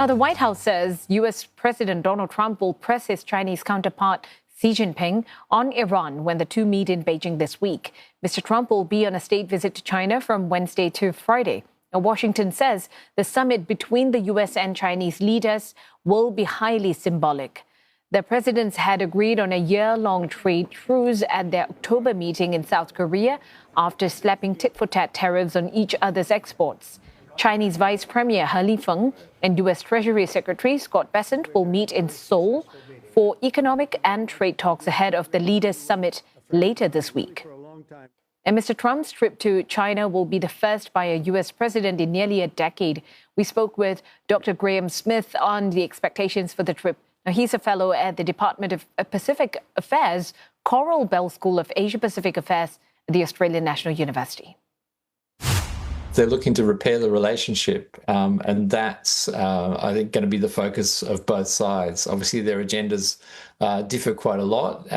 Now, the White House says U.S. President Donald Trump will press his Chinese counterpart Xi Jinping on Iran when the two meet in Beijing this week. Mr. Trump will be on a state visit to China from Wednesday to Friday. Now, Washington says the summit between the U.S. and Chinese leaders will be highly symbolic. The presidents had agreed on a year-long trade truce at their October meeting in South Korea after slapping tit-for-tat tariffs on each other's exports. Chinese Vice Premier Lifeng and U.S. Treasury Secretary Scott Bessent will meet in Seoul for economic and trade talks ahead of the leaders' summit later this week. And Mr. Trump's trip to China will be the first by a U.S. president in nearly a decade. We spoke with Dr. Graham Smith on the expectations for the trip. Now, he's a fellow at the Department of Pacific Affairs, Coral Bell School of Asia-Pacific Affairs at the Australian National University. They're looking to repair the relationship, and that's, I think, going to be the focus of both sides. Obviously, their agendas differ quite a lot,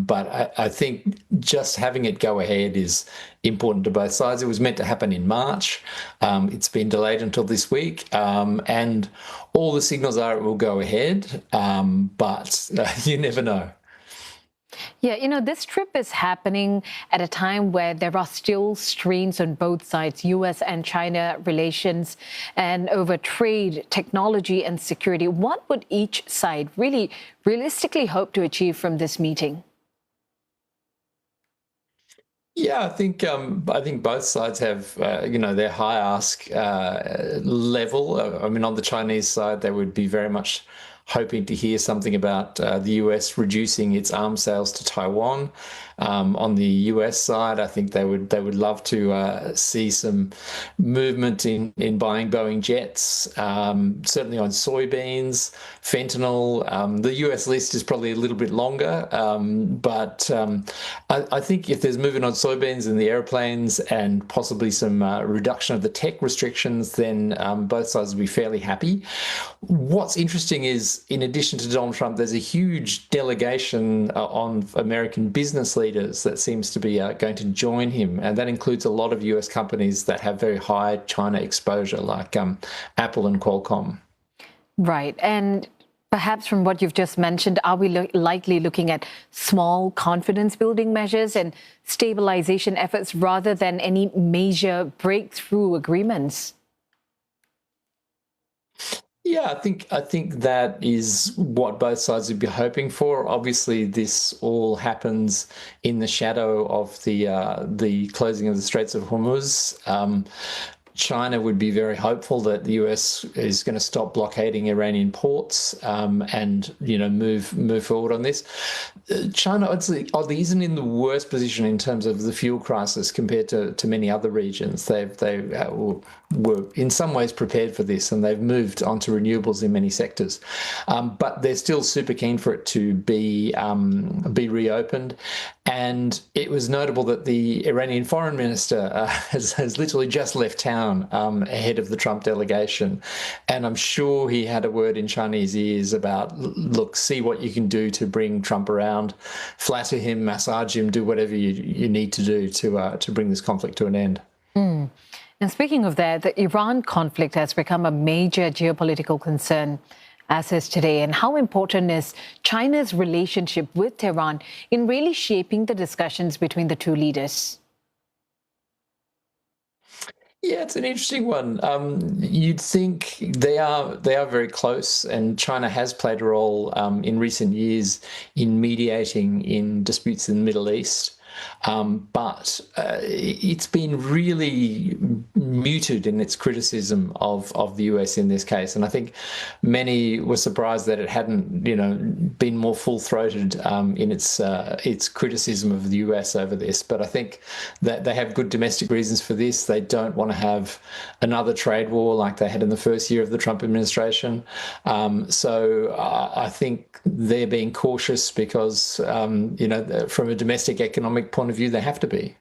but I think just having it go ahead is important to both sides. It was meant to happen in March. It's been delayed until this week, and all the signals are it will go ahead, but you never know. Yeah, this trip is happening at a time where there are still strains on both sides, U.S. and China relations, and over trade, technology and security. What would each side really realistically hope to achieve from this meeting? Yeah, I think both sides have, their high ask level. I mean, on the Chinese side, they would be very much hoping to hear something about the US reducing its arms sales to Taiwan. On the US side, I think they would love to see some movement in buying Boeing jets, certainly on soybeans, fentanyl. The US list is probably a little bit longer, but I think if there's movement on soybeans and the airplanes and possibly some reduction of the tech restrictions, then both sides will be fairly happy. What's interesting is, in addition to Donald Trump, there's a huge delegation on American business leaders that seems to be going to join him, and that includes a lot of US companies that have very high China exposure, like Apple and Qualcomm. Right, and perhaps from what you've just mentioned, are we likely looking at small confidence-building measures and stabilization efforts rather than any major breakthrough agreements? Yeah, I think that is what both sides would be hoping for. Obviously, this all happens in the shadow of the closing of the Straits of Hormuz. China would be very hopeful that the US is going to stop blockading Iranian ports and move forward on this. China oddly isn't in the worst position in terms of the fuel crisis compared to many other regions. They were in some ways prepared for this, and they've moved onto renewables in many sectors. But they're still super keen for it to be reopened. And it was notable that the Iranian foreign minister has literally just left town ahead of the Trump delegation. And I'm sure he had a word in Chinese ears about, look, see what you can do to bring Trump around, flatter him, massage him, do whatever you need to do to bring this conflict to an end. Mm. And speaking of that, the Iran conflict has become a major geopolitical concern as is today. And how important is China's relationship with Tehran in really shaping the discussions between the two leaders? Yeah, it's an interesting one. You'd think they are very close, and China has played a role in recent years in mediating in disputes in the Middle East. But it's been really muted in its criticism of the US in this case, and I think many were surprised that it hadn't, been more full-throated in its criticism of the US over this. But I think that they have good domestic reasons for this. They don't want to have another trade war like they had in the first year of the Trump administration. So I think they're being cautious because, from a domestic economic point of view, they have to be.